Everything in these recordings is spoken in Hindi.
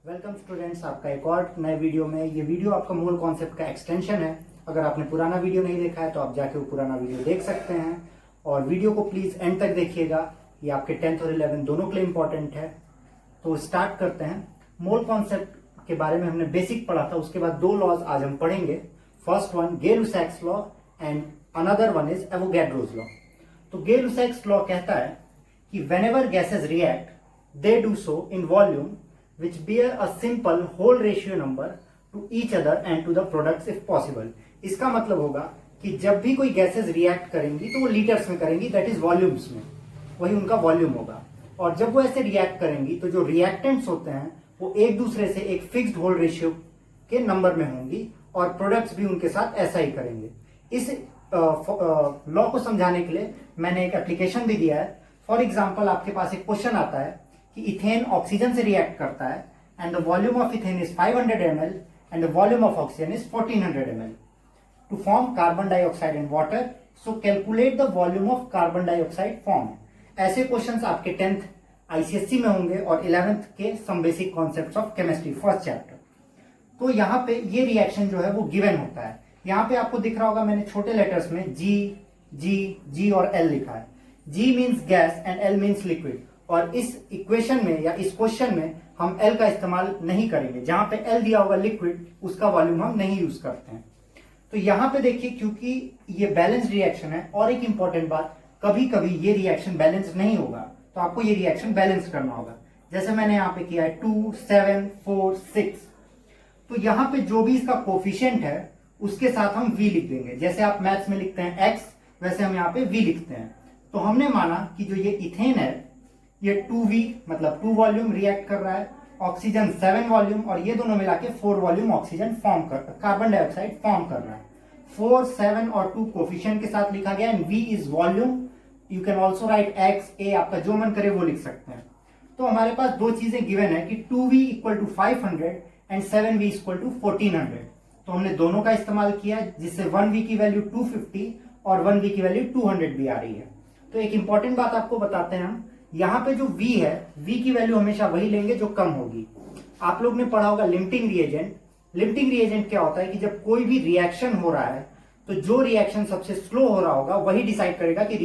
वेलकम स्टूडेंट्स, आपका एक और नए वीडियो में। ये वीडियो आपका मोल कॉन्सेप्ट का एक्सटेंशन है। अगर आपने पुराना वीडियो नहीं देखा है तो आप जाके वो पुराना वीडियो देख सकते हैं और वीडियो को प्लीज एंड तक देखिएगा। ये आपके 10th और 11th दोनों के लिए इंपॉर्टेंट है। तो स्टार्ट करते हैं। मोल कॉन्सेप्ट के बारे में हमने बेसिक पढ़ा था, उसके बाद दो लॉज आज हम पढ़ेंगे। First one Gay-Lussac's law and another one is Avogadro's law. तो गे-लुसैक्स लॉ कहता है कि whenever gases react, they do so in volume which bear a simple whole ratio number to each other and to the products if possible। इसका मतलब होगा कि जब भी कोई गैसेस रिएक्ट करेंगी तो वो लीटर्स में करेंगी, दैट इज वॉल्यूम्स में, वही उनका वॉल्यूम होगा। और जब वो ऐसे रिएक्ट करेंगी तो जो रिएक्टेंट्स होते हैं वो एक दूसरे से एक फिक्स्ड होल रेशियो के नंबर में होंगी और प्रोडक्ट्स भी उनके साथ ऐसा ही करेंगे। इस लॉ को समझाने के लिए मैंने एक एप्लीकेशन भी दिया है। फॉर एग्जाम्पल, आपके पास एक क्वेश्चन आता है कि इथेन ऑक्सीजन से रिएक्ट करता है and the volume of ethane is 500 ml and the volume of oxygen is 1400 ml to form carbon dioxide and water. So calculate the volume of carbon dioxide form. ऐसे क्वेश्चंस आपके 10th ICSE में होंगे और 11th के some basic concepts of chemistry first chapter. तो यहाँ पे ये रिएक्शन जो है वो गिवन होता है। यहाँ पे आपको दिख रहा होगा, मैंने छोटे लेटर्स में जी और एल लिखा है। G means gas and L means liquid. और इस इक्वेशन में या इस क्वेश्चन में हम L का इस्तेमाल नहीं करेंगे। जहां पे L दिया होगा लिक्विड, उसका वॉल्यूम हम नहीं यूज करते हैं। तो यहां पे देखिए, क्योंकि ये बैलेंस रिएक्शन है, और एक इंपॉर्टेंट बात, कभी कभी ये रिएक्शन बैलेंस नहीं होगा तो आपको ये रिएक्शन बैलेंस करना होगा। जैसे मैंने यहाँ पे किया है 2, 7, 4, 6। तो यहाँ पे जो भी इसका कोफिशिएंट है उसके साथ हम V लिख देंगे। जैसे आप मैथ्स में लिखते हैं X, वैसे हम यहाँ पे V लिखते हैं। तो हमने माना कि जो ये इथेन है ये 2V मतलब 2 वॉल्यूम रिएक्ट कर रहा है, ऑक्सीजन 7 वॉल्यूम, और ये दोनों मिला के 4 वॉल्यूम ऑक्सीजन फॉर्म कर कार्बन डाइऑक्साइड फॉर्म कर रहा है। 4, 7 और 2 कोफिशिएंट के साथ लिखा गया and V is volume. You can also right X, A, आपका जो मन करे वो लिख सकते हैं। तो हमारे पास दो चीजें गिवन है कि 2V equal to 500 and 7V equal to 1400। तो हमने दोनों का इस्तेमाल किया, जिससे 1V की वैल्यू 250 और 1V की वैल्यू 200 भी आ रही है। तो एक इंपॉर्टेंट बात आपको बताते हैं हम, यहाँ पे जो V है, V की वैल्यू हमेशा वही लेंगे जो कम होगी। आप लोग ने पढ़ा होगा लिमिटिंग रिएजेंट। लिमिटिंग रिएजेंट क्या होता है कि जब कोई भी रिएक्शन हो रहा है तो जो रिएक्शन सबसे स्लो हो रहा होगा वही डिसाइड करेगा कि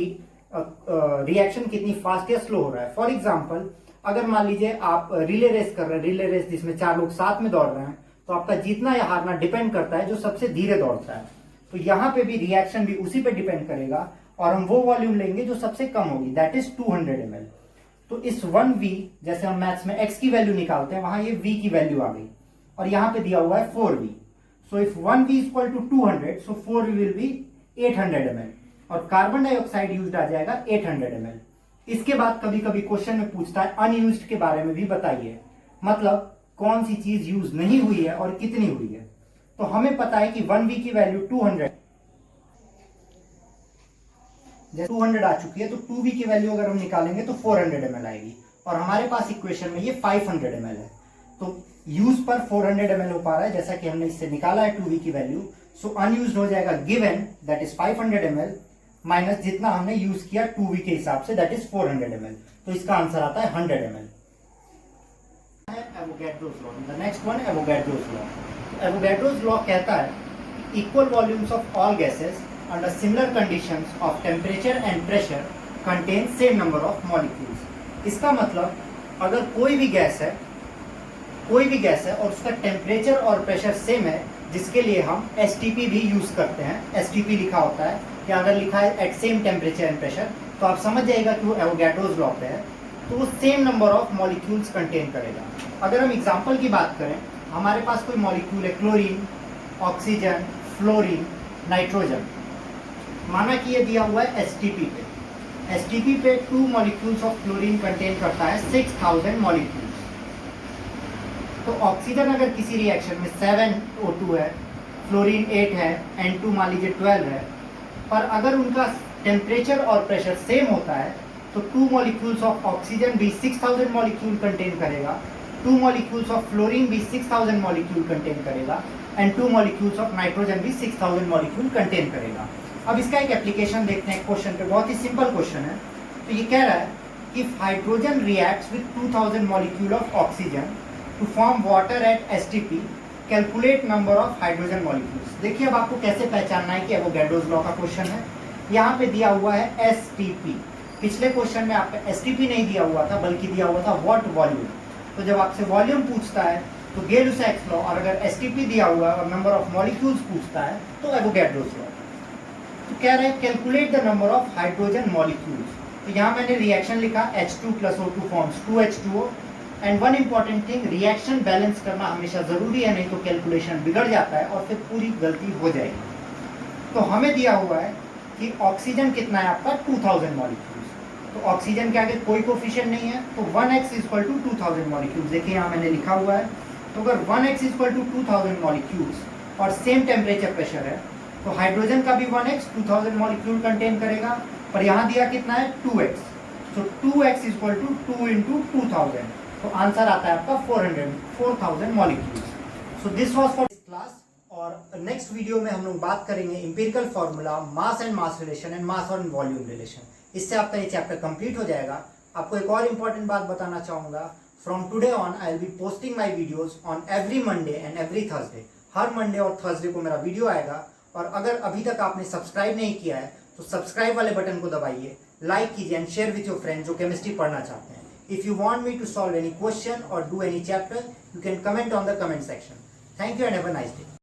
रिएक्शन कितनी फास्ट या स्लो हो रहा है। फॉर एग्जाम्पल, अगर मान लीजिए आप रिले रेस कर रहे हैं, रिले रेस जिसमें 4 लोग साथ में दौड़ रहे हैं, तो आपका जीतना या हारना डिपेंड करता है जो सबसे धीरे दौड़ता है। तो यहाँ पे भी रिएक्शन भी उसी पे डिपेंड करेगा और हम वो वॉल्यूम लेंगे जो सबसे कम होगी, दैट इज 200 ml। तो इस 1V, जैसे हम मैथ्स में X की वैल्यू निकालते हैं, वहां ये V की वैल्यू आ गई और यहाँ पे दिया हुआ है 4V। So if 1V is equal to 200, so 4V will be 800 ml और कार्बन डाइऑक्साइड यूज आ जाएगा 800 ml। इसके बाद कभी कभी क्वेश्चन में पूछता है अनयूज्ड के बारे में भी बताइए, मतलब कौन सी चीज यूज नहीं हुई है और कितनी हुई है। तो हमें पता है कि 1V की वैल्यू 200 आ चुकी है, तो 2V की वैल्यू अगर हम निकालेंगे तो 400 ml आएगी और हमारे पास इक्वेशन में ये 500 ml है। तो यूज पर 400 ml हो पा रहा है, जैसा कि हमने इससे निकाला है 2V की वैल्यू। सो अनयूज्ड हो जाएगा given, that is 500 ml minus जितना हमने यूज किया 2V के हिसाब से, दैट इज 400 ml। तो इसका आंसर आता है 100 ml। Avogadro's law, the next one Avogadro's law. Avogadro's law कहता है equal volumes of all gases under similar conditions of temperature and pressure contain same number of molecules। इसका मतलब अगर कोई भी गैस है और उसका टेम्परेचर और प्रेशर सेम है, जिसके लिए हम STP भी यूज करते हैं, STP लिखा होता है, या अगर लिखा है at same temperature and pressure, तो आप समझ जाएगा कि वो एवोगैड्रोस लॉ पे है। तो वो same number of molecules contain करेगा। अगर हम एग्जांपल की बात करें, हमारे पास कोई मॉलिक्यूल है, क्लोरीन, ऑक्सीजन, फ्लोरीन, नाइट्रोजन। माना कि ये दिया हुआ है STP पे। STP पे 2 मॉलिक्यूल्स ऑफ क्लोरीन कंटेन करता है 6000 मॉलिक्यूल्स। तो ऑक्सीजन अगर किसी रिएक्शन में 7O2 है, फ्लोरीन 8 है, N2 मान लीजिए 12 है, पर अगर उनका टेम्परेचर और प्रेशर सेम होता है तो 2 मॉलिक्यूल्स ऑफ ऑक्सीजन भी 6000 मॉलिक्यूल कंटेन करेगा, 2 मॉलिक्यूल्स ऑफ फ्लोरीन भी 6000 मॉलिक्यूल कंटेन करेगा एंड 2 मॉलिक्यूल्स ऑफ नाइट्रोजन भी 6000 मॉलिक्यूल कंटेन करेगा। अब इसका एक एप्लीकेशन देखते हैं क्वेश्चन पे, बहुत ही सिंपल क्वेश्चन है। तो ये कह रहा है कि hydrogen reacts with 2000 molecule of oxygen to form water at STP, calculate number of hydrogen molecules. देखिए अब आपको कैसे पहचानना है कि एवोगैड्रोस लॉ का क्वेश्चन है। यहाँ पे दिया हुआ है एसटीपी, पिछले क्वेश्चन में आपका एसटीपी नहीं दिया हुआ था बल्कि दिया हुआ था व्हाट वॉल्यूम। तो जब आपसे वॉल्यूम पूछता है तो गै-लुसाक्स लॉ, और अगर एसटीपी दिया हुआ है और नंबर ऑफ मॉलिक्यूल्स पूछता है तो एवोगैड्रोस लॉ। तो कह रहे हैं calculate the number of hydrogen molecules. तो यहाँ मैंने रिएक्शन लिखा H2 + O2 forms 2H2O। And one important thing, reaction balance करना हमेशा जरूरी है, नहीं तो कैलकुलेशन बिगड़ जाता है और फिर पूरी गलती हो जाएगी। तो हमें दिया हुआ है कि ऑक्सीजन कितना है आपका 2000 मॉलिक्यूल्स। तो ऑक्सीजन के आगे कोई कोफिशिएंट नहीं है, तो 1x = 2000 मॉलिक्यूल्स। देखिए यहाँ मैंने लिखा हुआ है। तो अगर 1x = 2000 मॉलिक्यूल्स और सेम टेम्परेचर प्रेशर है तो हाइड्रोजन का भी 1x 2000 मॉलिक्यूल कंटेन करेगा, पर यहाँ दिया कितना है 2x। तो 2x = 2 × 2000, तो आंसर आता है आपका 4000 molecules. So this was for class. और नेक्स्ट वीडियो में हम लोग बात करेंगे empirical formula, mass and mass relation and mass और वॉल्यूम रिलेशन। इससे आपका ये चैप्टर कंप्लीट हो जाएगा। आपको एक और इम्पॉर्टेंट बात बताना चाहूँगा, from today on I will be posting my videos on every Monday and every Thursday. Her Monday और थर्सडे को मेरा वीडियो आएगा। और अगर अभी तक आपने सब्सक्राइब नहीं किया है तो सब्सक्राइब वाले बटन को दबाइए, लाइक कीजिए and share with your friends जो केमिस्ट्री पढ़ना चाहते हैं। If you want me to solve any question or do any chapter, you can comment on the comment section. Thank you and have a nice day.